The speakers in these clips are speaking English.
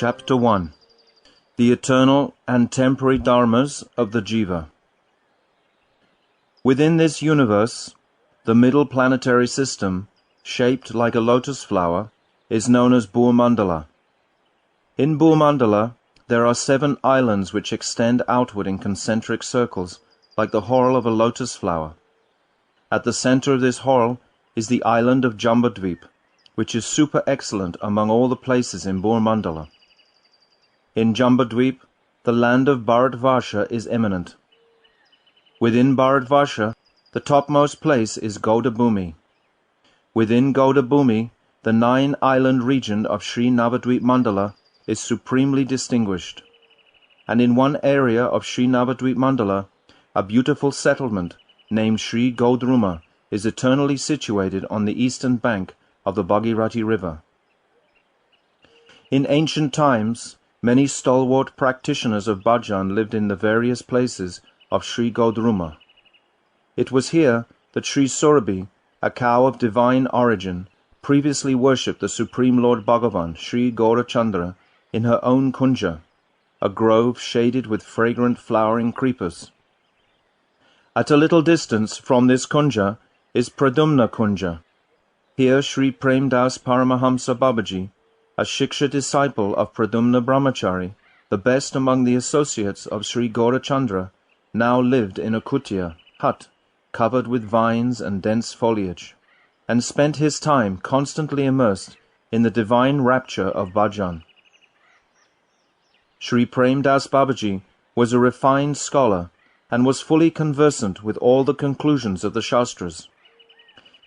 Chapter 1. The Eternal and Temporary Dharmas of the Jiva. Within this universe, the middle planetary system, shaped like a lotus flower, is known as Bhumandala. In Bhumandala, there are 7 islands which extend outward in concentric circles, like the whorl of a lotus flower. At the center of this whorl is the island of Jambudvip, which is super excellent among all the places in Bhumandala. In Jambudvip, the land of Bharatvarsha is eminent. Within Bharatvarsha, the topmost place is Gaudabhumi. Within Gaudabhumi, the 9-island region of Sri Navadvip Mandala is supremely distinguished. And in one area of Sri Navadvip Mandala, a beautiful settlement named Sri Gaudruma is eternally situated on the eastern bank of the Bhagirathi River. In ancient times, many stalwart practitioners of bhajan lived in the various places of Sri Gaudruma. It was here that Sri Surabhi, a cow of divine origin, previously worshipped the Supreme Lord Bhagavan, Sri Gaurachandra, in her own kunja, a grove shaded with fragrant flowering creepers. At a little distance from this kunja is Pradumna Kunja. Here Sri Prem Das Paramahamsa Babaji, a Shiksha disciple of Pradumna Brahmachari, the best among the associates of Sri Gaurachandra, now lived in a kutia, hut, covered with vines and dense foliage, and spent his time constantly immersed in the divine rapture of bhajan. Sri Prem Das Babaji was a refined scholar and was fully conversant with all the conclusions of the Shastras.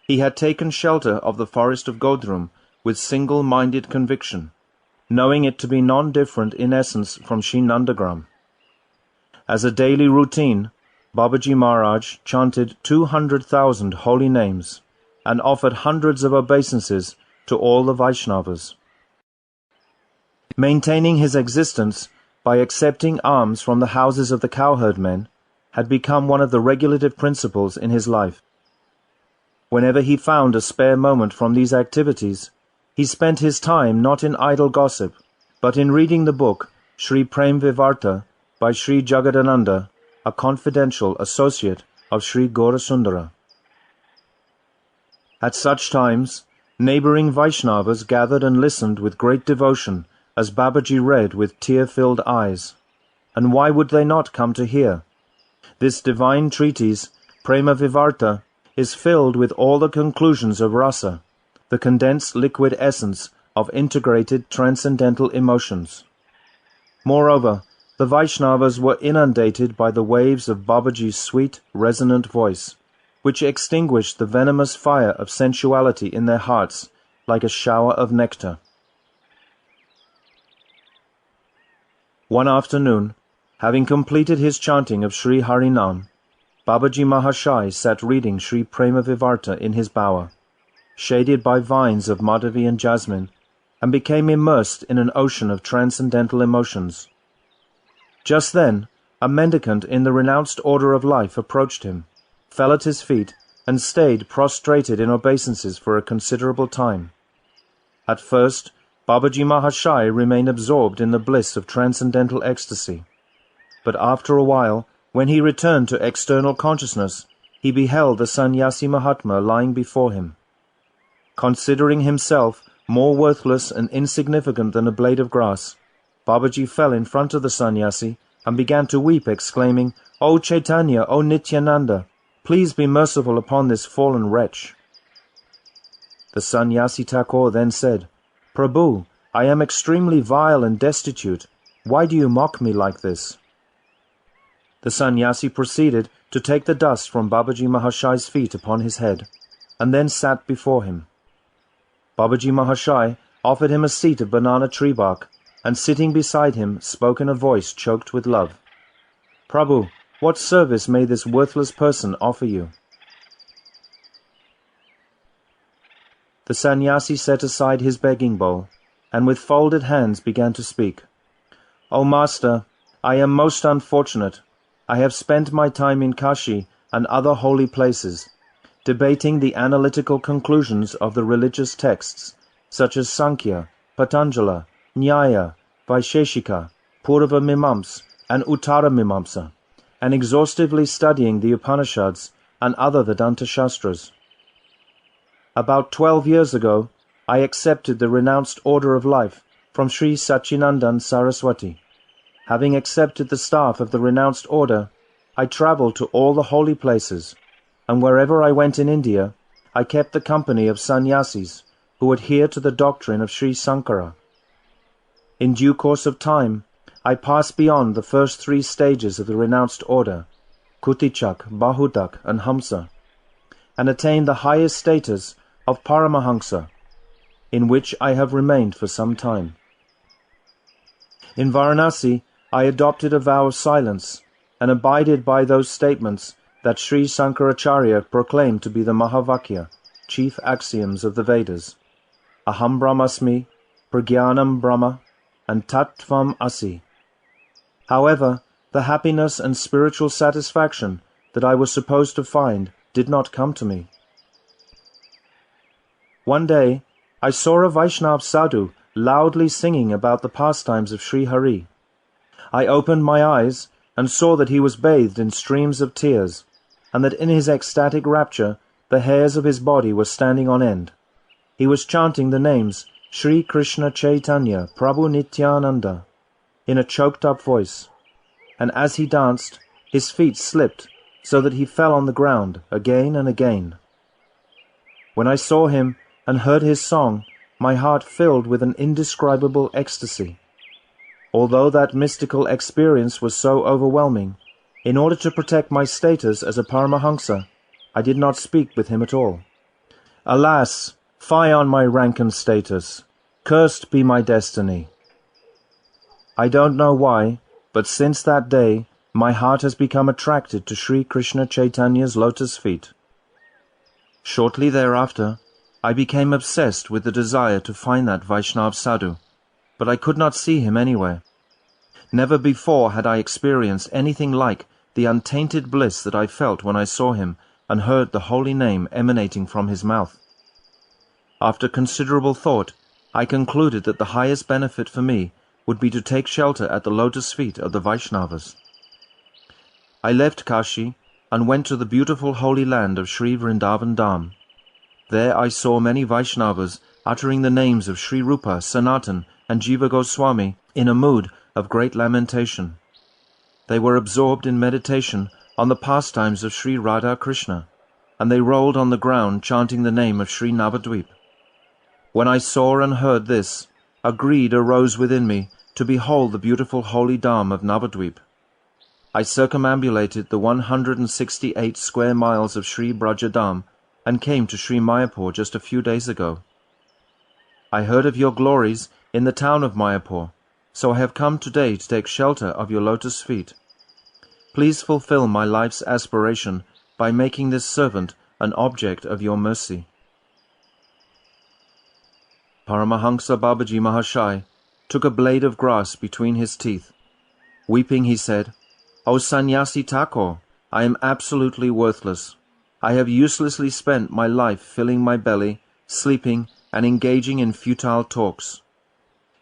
He had taken shelter of the forest of Godrum with single-minded conviction, knowing it to be non-different in essence from Sri Nandagram. As a daily routine, Babaji Maharaj chanted 200,000 holy names and offered hundreds of obeisances to all the Vaishnavas. Maintaining his existence by accepting alms from the houses of the cowherd men had become one of the regulative principles in his life. Whenever he found a spare moment from these activities, he spent his time not in idle gossip, but in reading the book Sri Prem Vivarta by Sri Jagadananda, a confidential associate of Sri Gaurasundara. At such times, neighboring Vaishnavas gathered and listened with great devotion as Babaji read with tear-filled eyes. And why would they not come to hear? This divine treatise, Prema Vivarta, is filled with all the conclusions of rasa, the condensed liquid essence of integrated transcendental emotions. Moreover, the Vaishnavas were inundated by the waves of Babaji's sweet, resonant voice, which extinguished the venomous fire of sensuality in their hearts like a shower of nectar. One afternoon, having completed his chanting of Sri Harinam, Babaji Mahashai sat reading Sri Prema Vivarta in his bower, shaded by vines of Madhavi and jasmine, and became immersed in an ocean of transcendental emotions. Just then, a mendicant in the renounced order of life approached him, fell at his feet, and stayed prostrated in obeisances for a considerable time. At first, Babaji Mahashai remained absorbed in the bliss of transcendental ecstasy, but after a while, when he returned to external consciousness, he beheld the sannyasi Mahatma lying before him. Considering himself more worthless and insignificant than a blade of grass, Babaji fell in front of the sannyasi and began to weep, exclaiming, "O Chaitanya, O Nityananda, please be merciful upon this fallen wretch." The sannyasi Thakur then said, "Prabhu, I am extremely vile and destitute. Why do you mock me like this?" The sannyasi proceeded to take the dust from Babaji Mahashai's feet upon his head, and then sat before him. Babaji Mahashai offered him a seat of banana tree bark, and sitting beside him spoke in a voice choked with love. "Prabhu, what service may this worthless person offer you?" The sannyasi set aside his begging bowl, and with folded hands began to speak. "O Master, I am most unfortunate. I have spent my time in Kashi and other holy places, debating the analytical conclusions of the religious texts, such as Sankhya, Patanjala, Nyaya, Vaisheshika, Purva Mimamsa, and Uttara Mimamsa, and exhaustively studying the Upanishads and other Vedanta Shastras. About 12 years ago, I accepted the renounced order of life from Sri Sachinandan Saraswati. Having accepted the staff of the renounced order, I travelled to all the holy places, and wherever I went in India, I kept the company of sannyasis who adhere to the doctrine of Sri Sankara. In due course of time, I passed beyond the first 3 stages of the renounced order, Kutichak, Bahudak, and Hamsa, and attained the highest status of Paramahamsa, in which I have remained for some time. In Varanasi, I adopted a vow of silence, and abided by those statements that Sri Sankaracharya proclaimed to be the Mahavakya, chief axioms of the Vedas, Aham Brahmasmi, Pragyanam Brahma, and Tattvam Asi. However, the happiness and spiritual satisfaction that I was supposed to find did not come to me. One day, I saw a Vaishnav sadhu loudly singing about the pastimes of Sri Hari. I opened my eyes and saw that he was bathed in streams of tears, and that in his ecstatic rapture the hairs of his body were standing on end. He was chanting the names Sri Krishna Chaitanya Prabhu Nityananda in a choked-up voice, and as he danced, his feet slipped so that he fell on the ground again and again. When I saw him and heard his song, my heart filled with an indescribable ecstasy. Although that mystical experience was so overwhelming, in order to protect my status as a Paramahamsa, I did not speak with him at all. Alas, fie on my rank and status! Cursed be my destiny! I don't know why, but since that day, my heart has become attracted to Sri Krishna Chaitanya's lotus feet. Shortly thereafter, I became obsessed with the desire to find that Vaishnav sadhu, but I could not see him anywhere. Never before had I experienced anything like the untainted bliss that I felt when I saw him and heard the holy name emanating from his mouth. After considerable thought, I concluded that the highest benefit for me would be to take shelter at the lotus feet of the Vaishnavas. I left Kashi and went to the beautiful holy land of Sri Vrindavan Dham. There I saw many Vaishnavas uttering the names of Sri Rupa, Sanatan, and Jiva Goswami in a mood of great lamentation. They were absorbed in meditation on the pastimes of Sri Radha Krishna, and they rolled on the ground chanting the name of Sri Navadvip. When I saw and heard this, a greed arose within me to behold the beautiful holy Dham of Navadvip. I circumambulated the 168 square miles of Sri Braja Dham and came to Sri Mayapur just a few days ago. I heard of your glories in the town of Mayapur, so I have come today to take shelter of your lotus feet. Please fulfill my life's aspiration by making this servant an object of your mercy. Paramahamsa Babaji Mahashai took a blade of grass between his teeth. Weeping, he said, "O Sannyasi Thakur, I am absolutely worthless. I have uselessly spent my life filling my belly, sleeping, and engaging in futile talks.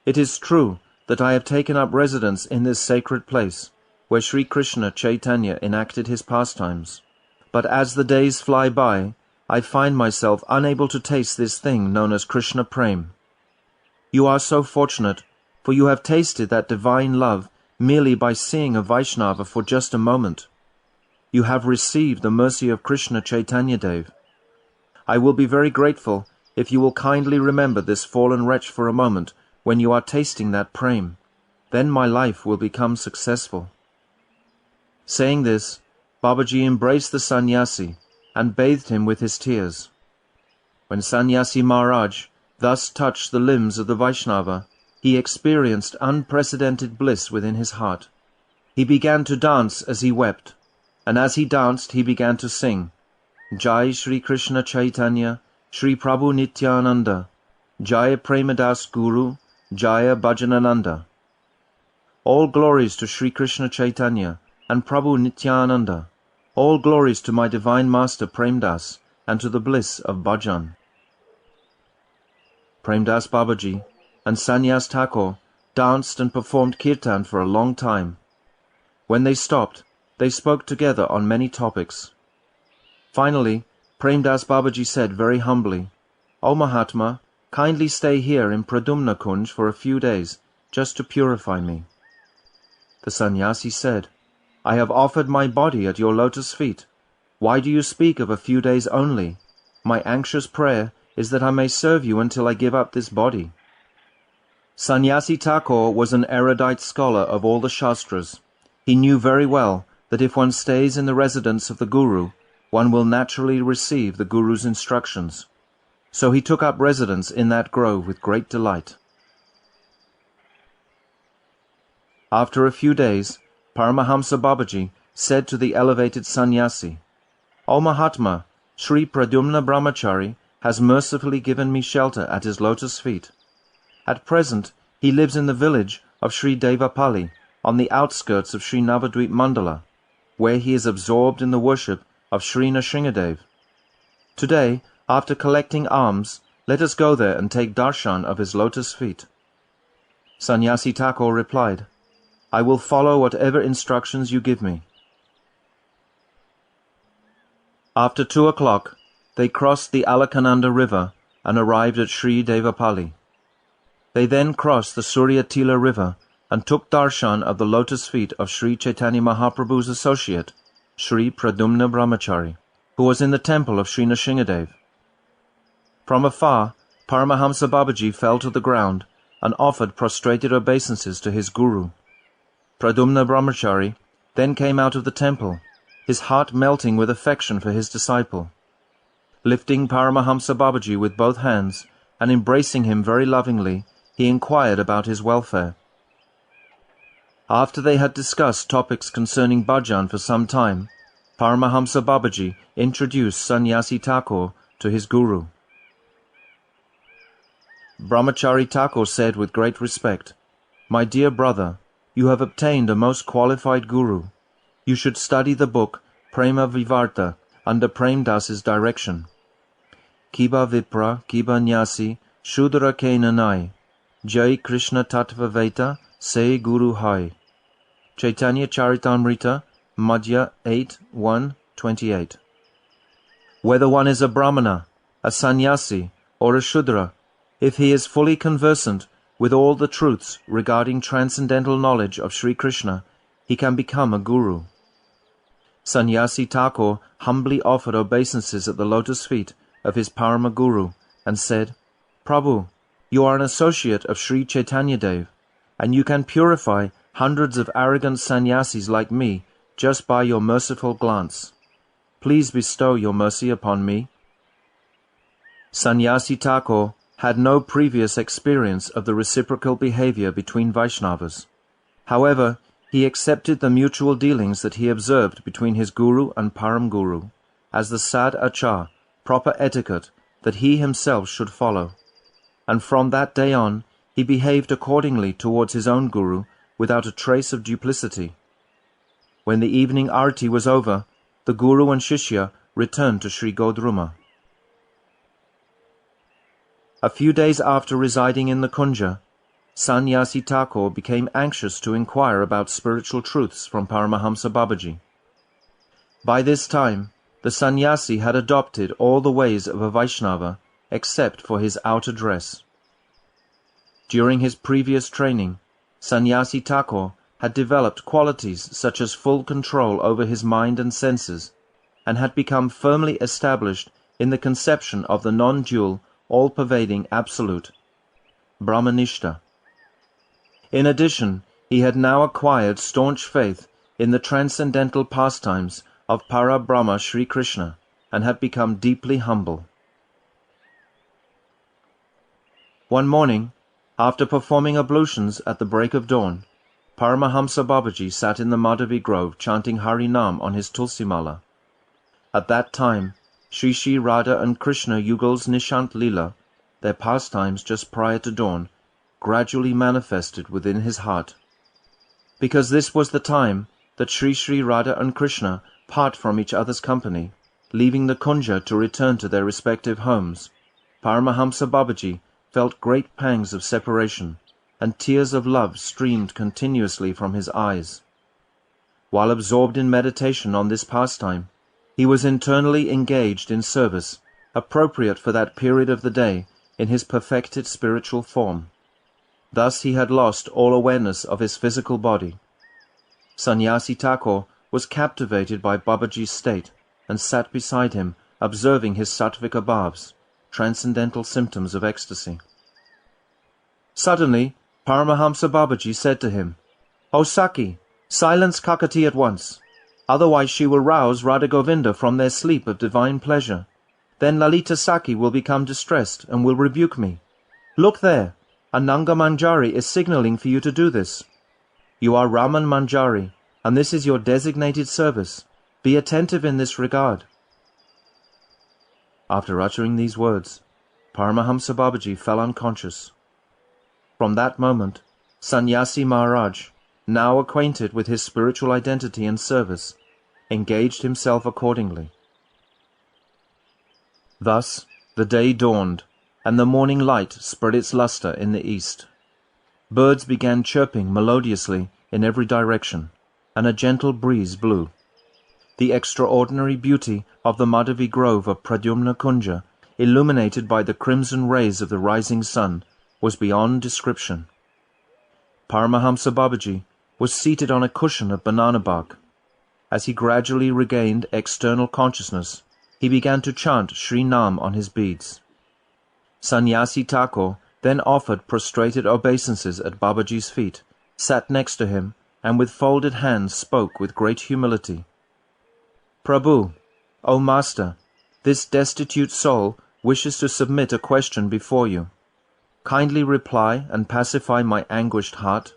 It is true that I have taken up residence in this sacred place, where Sri Krishna Chaitanya enacted his pastimes. But as the days fly by, I find myself unable to taste this thing known as Krishna Prem. You are so fortunate, for you have tasted that divine love merely by seeing a Vaishnava for just a moment. You have received the mercy of Krishna Chaitanya Dev. I will be very grateful if you will kindly remember this fallen wretch for a moment when you are tasting that prem. Then my life will become successful." Saying this, Babaji embraced the sannyasi and bathed him with his tears. When Sannyasi Maharaj thus touched the limbs of the Vaishnava, he experienced unprecedented bliss within his heart. He began to dance as he wept, and as he danced he began to sing, "Jai Shri Krishna Chaitanya, Shri Prabhu Nityananda, Jaya Premadas Guru, Jaya Bhajanananda. All glories to Shri Krishna Chaitanya and Prabhu Nityananda. All glories to my divine master Premdas and to the bliss of bhajan." Premdas Babaji and Sannyas Thakur danced and performed kirtan for a long time. When they stopped, they spoke together on many topics. Finally, Premdas Babaji said very humbly, "O Mahatma, kindly stay here in Pradumna Kunj for a few days, just to purify me." The sannyasi said, "I have offered my body at your lotus feet. Why do you speak of a few days only? My anxious prayer is that I may serve you until I give up this body." Sannyasi Thakur was an erudite scholar of all the Shastras. He knew very well that if one stays in the residence of the Guru, one will naturally receive the Guru's instructions. So he took up residence in that grove with great delight. After a few days, Paramahamsa Babaji said to the elevated sannyasi, "O Mahatma, Sri Pradyumna Brahmachari has mercifully given me shelter at his lotus feet. At present, he lives in the village of Sri Devapalli, on the outskirts of Sri Navadvip Mandala, where he is absorbed in the worship of Sri Nrsingadev. Today, after collecting alms, let us go there and take darshan of his lotus feet." Sannyasi Thakur replied, "I will follow whatever instructions you give me." After 2 o'clock, they crossed the Alakananda river and arrived at Sri Devapalli. They then crossed the Suryatila river and took darshan of the lotus feet of Sri Chaitanya Mahaprabhu's associate, Sri Pradyumna Brahmachari, who was in the temple of Sri Nrsingadev. From afar, Paramahamsa Babaji fell to the ground and offered prostrated obeisances to his Guru. Pradyumna Brahmachari then came out of the temple, his heart melting with affection for his disciple. Lifting Paramahamsa Babaji with both hands and embracing him very lovingly, he inquired about his welfare. After they had discussed topics concerning bhajan for some time, Paramahamsa Babaji introduced Sannyasi Thakur to his Guru. Brahmachari Thakur said with great respect, "My dear brother, you have obtained a most qualified Guru. You should study the book Prema Vivarta under Prem Das's direction. Kiba Vipra, Kiba Nyasi, Shudra Ke Nanai, Jai Krishna Tattva Veta, Se Guru Hai." Chaitanya Charitamrita, Madhya 8:1-28. Whether one is a Brahmana, a sannyasi, or a Shudra, if he is fully conversant with all the truths regarding transcendental knowledge of Sri Krishna, he can become a Guru. Sannyasi Thakur humbly offered obeisances at the lotus feet of his Parama Guru and said, "Prabhu, you are an associate of Sri Chaitanya Dev, and you can purify hundreds of arrogant sannyasis like me just by your merciful glance. Please bestow your mercy upon me." Sannyasi Thakur had no previous experience of the reciprocal behavior between Vaishnavas. However, he accepted the mutual dealings that he observed between his Guru and Param Guru as the sad achar, proper etiquette that he himself should follow, and from that day on he behaved accordingly towards his own Guru without a trace of duplicity. When the evening arti was over, the Guru and Shishya returned to Sri Godruma. A few days after residing in the Kunja, Sannyasi Thakur became anxious to inquire about spiritual truths from Paramahamsa Babaji. By this time, the sannyasi had adopted all the ways of a Vaishnava except for his outer dress. During his previous training, Sannyasi Thakur had developed qualities such as full control over his mind and senses, and had become firmly established in the conception of the non-dual, all-pervading Absolute, Brahmanishta. In addition, he had now acquired staunch faith in the transcendental pastimes of Para-Brahma Sri Krishna, and had become deeply humble. One morning, after performing ablutions at the break of dawn, Paramahamsa Babaji sat in the Madhavi Grove chanting Harinam on his Tulsimala. At that time, Shri Shri Radha and Krishna Yugal's Nishant Lila, their pastimes just prior to dawn, gradually manifested within his heart. Because this was the time that Shri Shri Radha and Krishna part from each other's company, leaving the Kunja to return to their respective homes, Paramahamsa Babaji felt great pangs of separation, and tears of love streamed continuously from his eyes. While absorbed in meditation on this pastime, he was internally engaged in service, appropriate for that period of the day, in his perfected spiritual form. Thus he had lost all awareness of his physical body. Sannyasi Thakur was captivated by Babaji's state and sat beside him, observing his sattvika bhavs, transcendental symptoms of ecstasy. Suddenly, Paramahamsa Babaji said to him, "O Saki, silence Kakati at once, otherwise she will rouse Radha Govinda from their sleep of divine pleasure. Then Lalita Saki will become distressed and will rebuke me. Look there, Ananga Manjari is signaling for you to do this. You are Raman Manjari, and this is your designated service. Be attentive in this regard." After uttering these words, Paramahamsa Babaji fell unconscious. From that moment, Sannyasi Maharaj, now acquainted with his spiritual identity and service, engaged himself accordingly. Thus the day dawned, and the morning light spread its lustre in the east. Birds began chirping melodiously in every direction, and a gentle breeze blew. The extraordinary beauty of the Madhavi grove of Pradyumna Kunja, illuminated by the crimson rays of the rising sun, was beyond description. Paramahamsa Babaji was seated on a cushion of banana bark. As he gradually regained external consciousness, he began to chant Sri Nam on his beads. Sannyasi Thakur then offered prostrated obeisances at Babaji's feet, sat next to him, and with folded hands spoke with great humility. "Prabhu, O Master, this destitute soul wishes to submit a question before you. Kindly reply and pacify my anguished heart.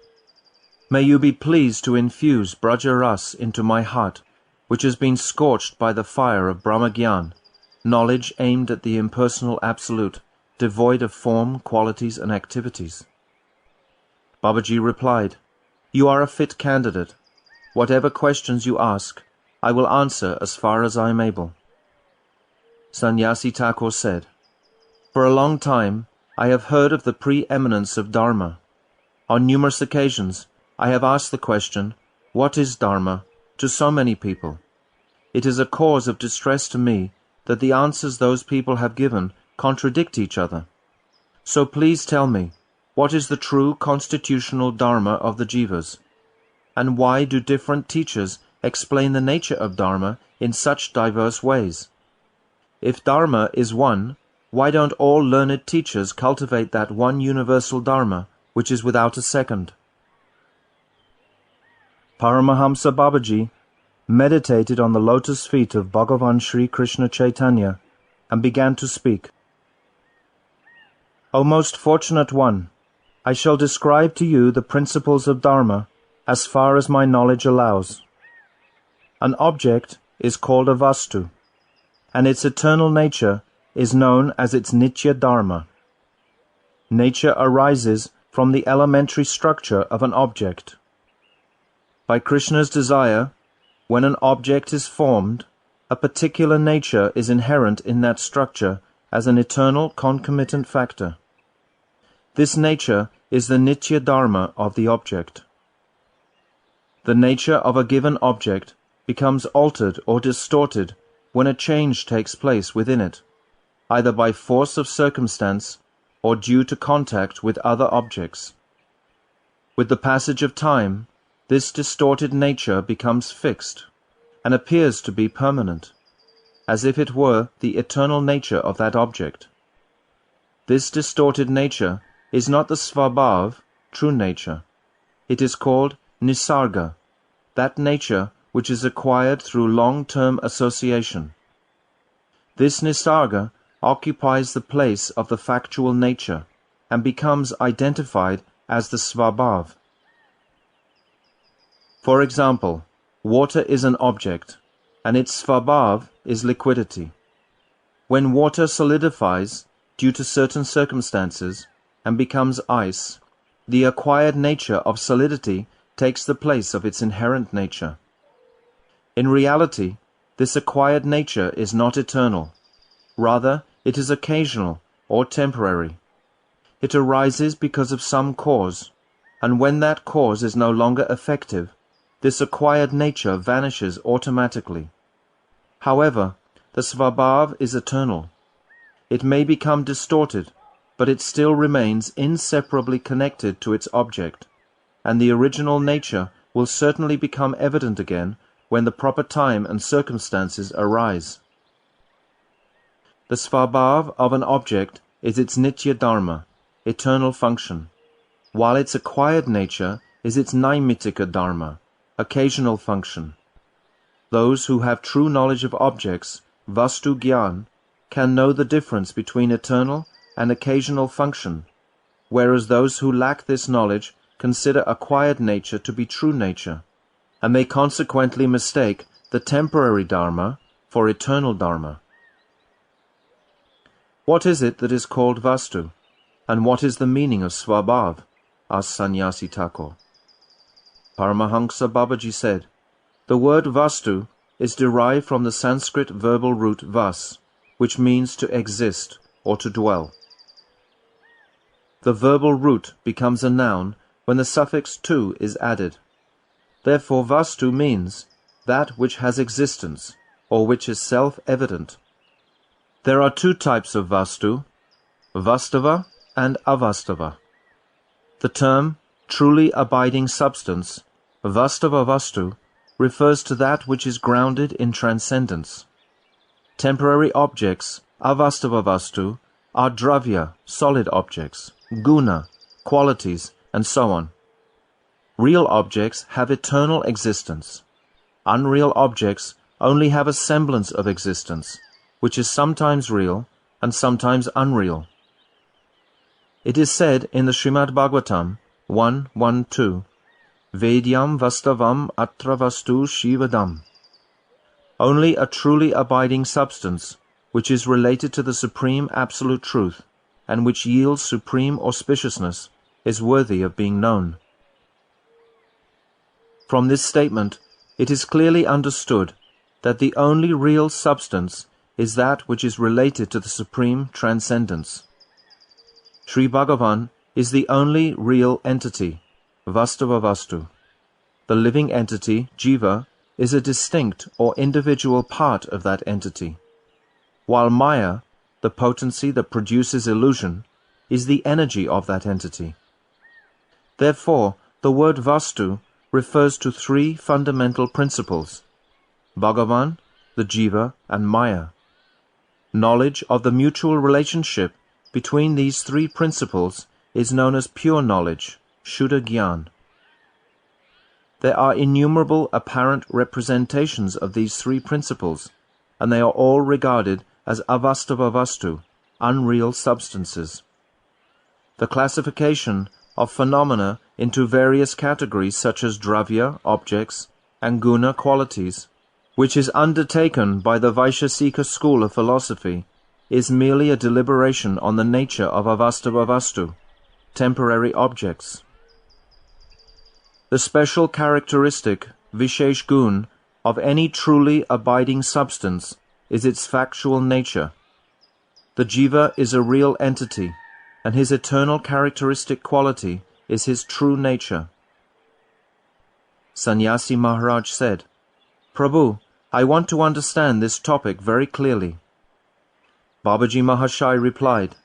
May you be pleased to infuse Braja Ras into my heart, which has been scorched by the fire of Brahmagyan, knowledge aimed at the impersonal Absolute, devoid of form, qualities, and activities." Babaji replied, "You are a fit candidate. Whatever questions you ask, I will answer as far as I am able." Sannyasi Thakur said, "For a long time I have heard of the preeminence of dharma. On numerous occasions I have asked the question, 'What is dharma?' to so many people. It is a cause of distress to me that the answers those people have given contradict each other. So please tell me, what is the true constitutional dharma of the jivas? And why do different teachers explain the nature of dharma in such diverse ways? If dharma is one, why don't all learned teachers cultivate that one universal dharma, which is without a second?" Paramahamsa Babaji meditated on the lotus feet of Bhagavan Sri Krishna Chaitanya and began to speak. "O most fortunate one, I shall describe to you the principles of dharma as far as my knowledge allows. An object is called a vastu, and its eternal nature is known as its Nitya dharma. Nature arises from the elementary structure of an object. By Krishna's desire, when an object is formed, a particular nature is inherent in that structure as an eternal concomitant factor. This nature is the Nitya dharma of the object. The nature of a given object becomes altered or distorted when a change takes place within it, either by force of circumstance or due to contact with other objects. With the passage of time, this distorted nature becomes fixed and appears to be permanent, as if it were the eternal nature of that object. This distorted nature is not the svabhav, true nature. It is called nisarga, that nature which is acquired through long-term association. This nisarga occupies the place of the factual nature and becomes identified as the svabhav. For example, water is an object, and its svabhav is liquidity. When water solidifies due to certain circumstances and becomes ice, the acquired nature of solidity takes the place of its inherent nature. In reality, this acquired nature is not eternal. Rather, it is occasional or temporary. It arises because of some cause, and when that cause is no longer effective, this acquired nature vanishes automatically. However, the svabhav is eternal. It may become distorted, but it still remains inseparably connected to its object, and the original nature will certainly become evident again when the proper time and circumstances arise. The svabhav of an object is its Nitya dharma, eternal function, while its acquired nature is its naimitika dharma, occasional function. Those who have true knowledge of objects, vastu gyan, can know the difference between eternal and occasional function, whereas those who lack this knowledge consider acquired nature to be true nature, and they consequently mistake the temporary dharma for eternal dharma. What is it that is called vastu, and what is the meaning of svabhav? Asked Sannyasi Thakur. Paramahansa Babaji said, the word vastu is derived from the Sanskrit verbal root vas, which means to exist or to dwell. The verbal root becomes a noun when the suffix tu is added. Therefore vastu means that which has existence, or which is self-evident. There are two types of vastu, vastava and avastava. The term truly abiding substance, vastava vastu, refers to that which is grounded in transcendence. Temporary objects, avastava vastu, are dravya, solid objects, guna, qualities, and so on. Real objects have eternal existence. Unreal objects only have a semblance of existence, which is sometimes real and sometimes unreal. It is said in the Srimad Bhagavatam 1.1.2, Vedyam vastavam atra vastu shivadam. Only a truly abiding substance, which is related to the supreme absolute truth, and which yields supreme auspiciousness, is worthy of being known. From this statement, it is clearly understood that the only real substance is that which is related to the supreme transcendence. Sri Bhagavan is the only real entity, vastava vastu. The living entity, Jaiva, is a distinct or individual part of that entity, while Maya, the potency that produces illusion, is the energy of that entity. Therefore, the word vastu refers to three fundamental principles: Bhagavan, the Jiva, and Maya. Knowledge of the mutual relationship between these three principles is known as pure knowledge, Shuddha Gyan. There are innumerable apparent representations of these three principles, and they are all regarded as avastava vastu, unreal substances. The classification of phenomena into various categories such as dravya, objects, and guna, qualities, which is undertaken by the Vaishesika school of philosophy, is merely a deliberation on the nature of avastava vastu, temporary objects. The special characteristic, vishesh gun, of any truly abiding substance is its factual nature. The Jiva is a real entity, and his eternal characteristic quality is his true nature. Sannyasi Maharaj said, Prabhu, I want to understand this topic very clearly. Babaji Mahashai replied,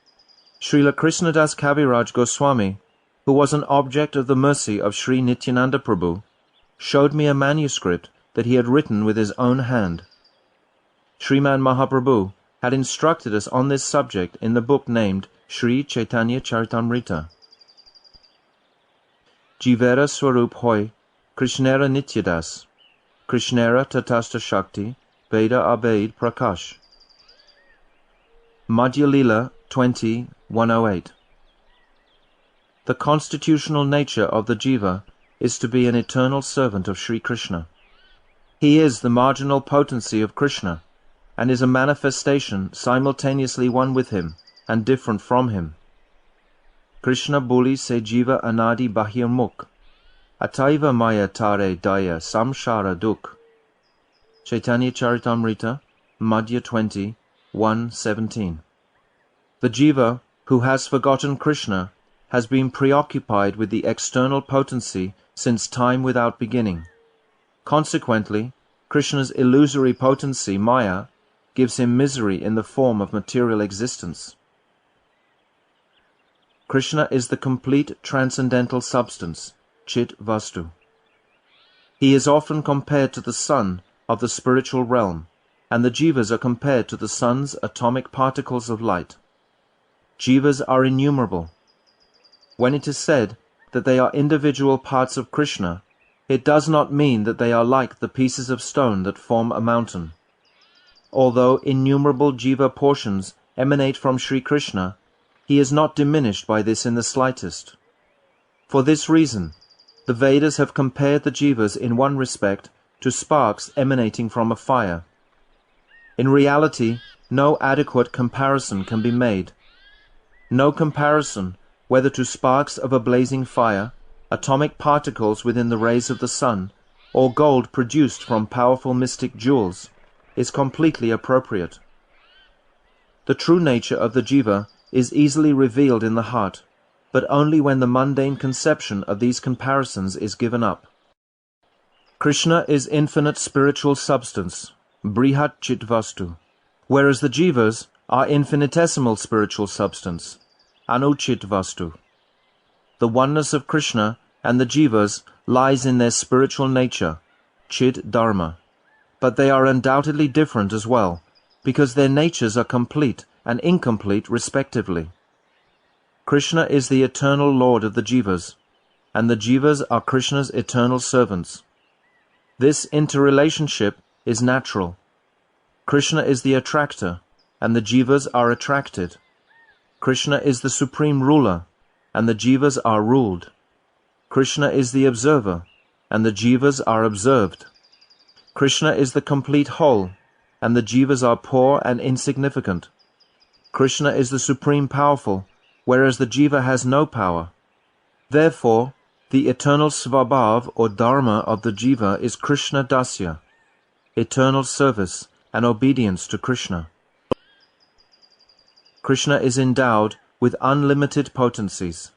Srila Krishnadas Kaviraj Goswami, who was an object of the mercy of Sri Nityananda Prabhu, showed me a manuscript that he had written with his own hand. Sriman Mahaprabhu had instructed us on this subject in the book named Sri Chaitanya Charitamrita. Jivera Swarup Hoy, Krishnera Nityadas, Krishnera Tatasta Shakti, Veda Abed Prakash. Madhya Lila 20:108. The constitutional nature of the Jiva is to be an eternal servant of Sri Krishna. He is the marginal potency of Krishna, and is a manifestation simultaneously one with him and different from him. Krishna boli se jiva anadi bahirmukh, ataiva maya tare daya samshara dukh. Chaitanya Charitamrita, Madhya 20:1-17. The Jiva, who has forgotten Krishna, has been preoccupied with the external potency since time without beginning. Consequently, Krishna's illusory potency, Maya, gives him misery in the form of material existence. Krishna is the complete transcendental substance, Chit Vastu. He is often compared to the sun of the spiritual realm, and the jivas are compared to the sun's atomic particles of light. Jivas are innumerable. When it is said that they are individual parts of Krishna, it does not mean that they are like the pieces of stone that form a mountain. Although innumerable jiva portions emanate from Sri Krishna, he is not diminished by this in the slightest. For this reason, the Vedas have compared the jivas in one respect to sparks emanating from a fire. In reality, no adequate comparison can be made. No comparison, whether to sparks of a blazing fire, atomic particles within the rays of the sun, or gold produced from powerful mystic jewels, is completely appropriate. The true nature of the jiva is easily revealed in the heart, but only when the mundane conception of these comparisons is given up. Krishna is infinite spiritual substance, Brihat Chitvastu, whereas the jivas are infinitesimal spiritual substance, Anuchit Vastu. The oneness of Krishna and the jivas lies in their spiritual nature, Chid Dharma, but they are undoubtedly different as well, because their natures are complete and incomplete respectively. Krishna is the eternal Lord of the jivas, and the jivas are Krishna's eternal servants. This interrelationship is natural. Krishna is the attractor, and the jivas are attracted. Krishna is the supreme ruler, and the jivas are ruled. Krishna is the observer, and the jivas are observed. Krishna is the complete whole, and the jivas are poor and insignificant. Krishna is the supreme powerful, whereas the jiva has no power. Therefore, the eternal svabhav or dharma of the jiva is Krishna dasya, eternal service and obedience to Krishna. Krishna is endowed with unlimited potencies.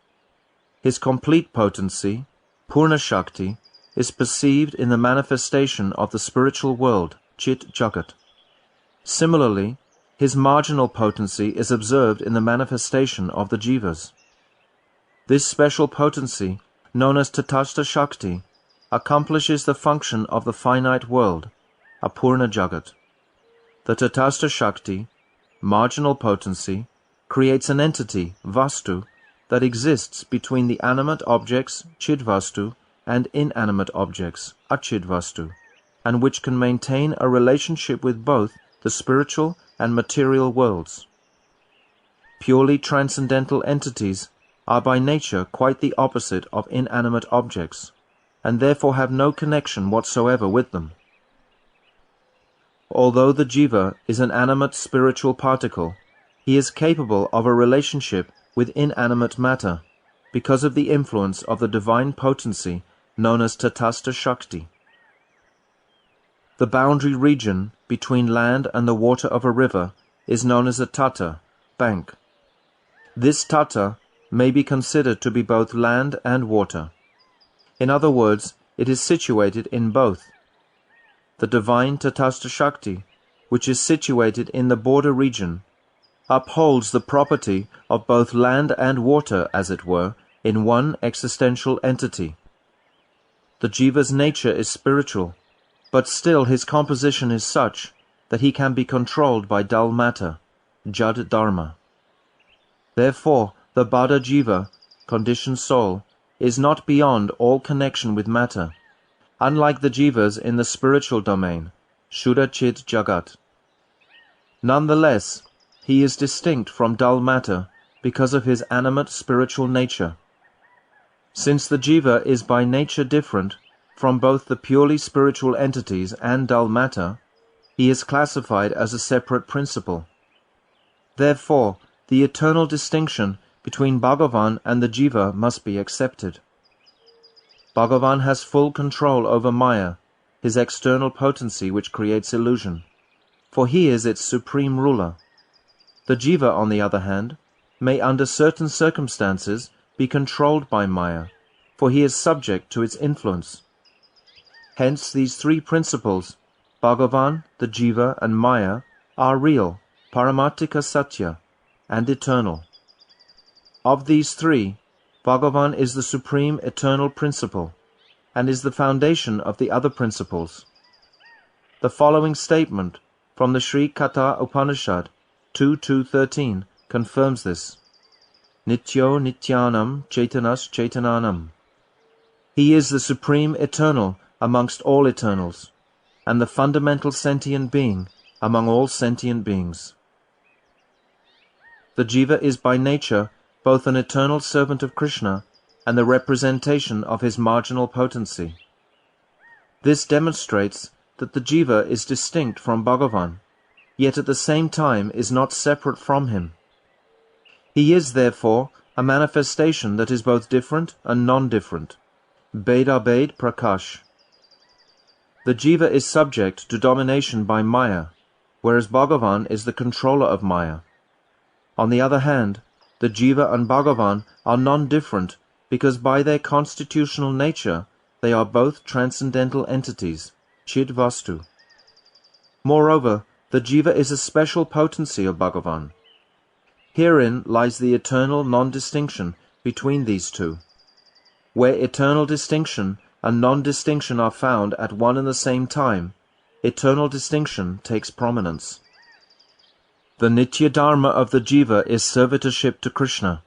His complete potency, Purna Shakti, is perceived in the manifestation of the spiritual world, Chit Jagat. Similarly, his marginal potency is observed in the manifestation of the jivas. This special potency, known as Tatastha Shakti, accomplishes the function of the finite world, Apurna Jagat. The Tatastha Shakti, marginal potency, creates an entity, Vastu, that exists between the animate objects, Chidvastu, and inanimate objects, Achidvastu, and which can maintain a relationship with both the spiritual and material worlds. Purely transcendental entities are by nature quite the opposite of inanimate objects, and therefore have no connection whatsoever with them. Although the jiva is an animate spiritual particle, he is capable of a relationship with inanimate matter because of the influence of the divine potency known as Tatastha Shakti. The boundary region between land and the water of a river is known as a tata, bank. This tata may be considered to be both land and water. In other words, it is situated in both. The divine Tatastha Shakti, which is situated in the border region, upholds the property of both land and water, as it were, in one existential entity. The jiva's nature is spiritual, but still his composition is such that he can be controlled by dull matter, Jad Dharma. Therefore, the Bada Jiva, conditioned soul, is not beyond all connection with matter, unlike the jivas in the spiritual domain, Shuddha Chit Jagat. Nonetheless, he is distinct from dull matter because of his animate spiritual nature. Since the jiva is by nature different from both the purely spiritual entities and dull matter, he is classified as a separate principle. Therefore, the eternal distinction between Bhagavan and the jiva must be accepted. Bhagavan has full control over Maya, his external potency which creates illusion, for he is its supreme ruler. The jiva, on the other hand, may under certain circumstances be controlled by Maya, for he is subject to its influence. Hence these three principles, Bhagavan, the Jiva, and Maya, are real, Paramartika Satya, and eternal. Of these three, Bhagavan is the supreme eternal principle, and is the foundation of the other principles. The following statement from the Sri Katha Upanishad 2.2.13 confirms this. Nityo Nityanam Chaitanas Chaitananam. He is the supreme eternal amongst all eternals, and the fundamental sentient being among all sentient beings. The Jiva is by nature both an eternal servant of Krishna and the representation of his marginal potency. This demonstrates that the Jiva is distinct from Bhagavan, yet at the same time is not separate from him. He is, therefore, a manifestation that is both different and non-different. Beda-bed Prakash. The Jiva is subject to domination by Maya, whereas Bhagavan is the controller of Maya. On the other hand, the Jiva and Bhagavan are non-different because by their constitutional nature they are both transcendental entities, Chidvastu. Moreover, the Jiva is a special potency of Bhagavan. Herein lies the eternal non-distinction between these two. Where eternal distinction and non-distinction are found at one and the same time, eternal distinction takes prominence. The Nitya dharma of the Jiva is servitorship to Krishna.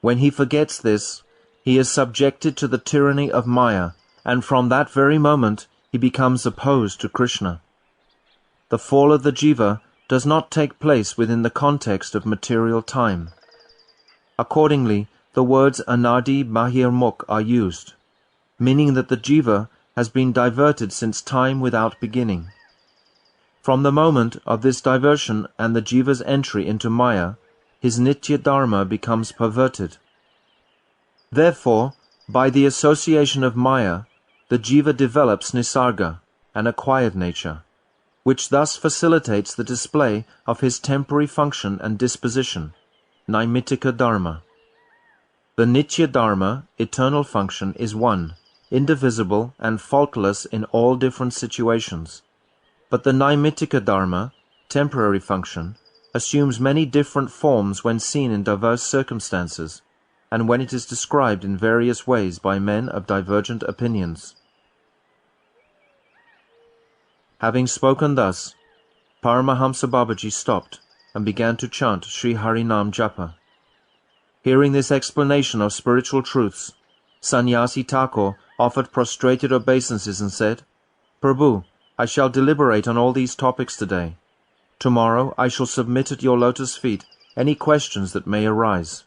When he forgets this, he is subjected to the tyranny of Maya, and from that very moment he becomes opposed to Krishna. The fall of the Jiva does not take place within the context of material time. Accordingly, the words Anadi Bahirmukh are used, meaning that the Jiva has been diverted since time without beginning. From the moment of this diversion and the Jiva's entry into Maya, his Nitya dharma becomes perverted. Therefore, by the association of Maya, the Jiva develops Nisarga, an acquired nature, which thus facilitates the display of his temporary function and disposition, Naimittika dharma. The Nitya dharma, eternal function, is one, indivisible and faultless in all different situations. But the Naimittika dharma, temporary function, assumes many different forms when seen in diverse circumstances, and when it is described in various ways by men of divergent opinions. Having spoken thus, Paramahamsa Babaji stopped and began to chant Sri Harinam Japa. Hearing this explanation of spiritual truths, Sannyasi Thakur offered prostrated obeisances and said, Prabhu, I shall deliberate on all these topics today. Tomorrow I shall submit at your lotus feet any questions that may arise.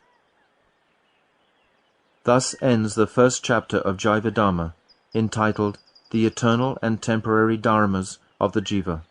Thus ends the first chapter of Jaiva Dharma, entitled The Eternal and Temporary Dharmas of the Jiva.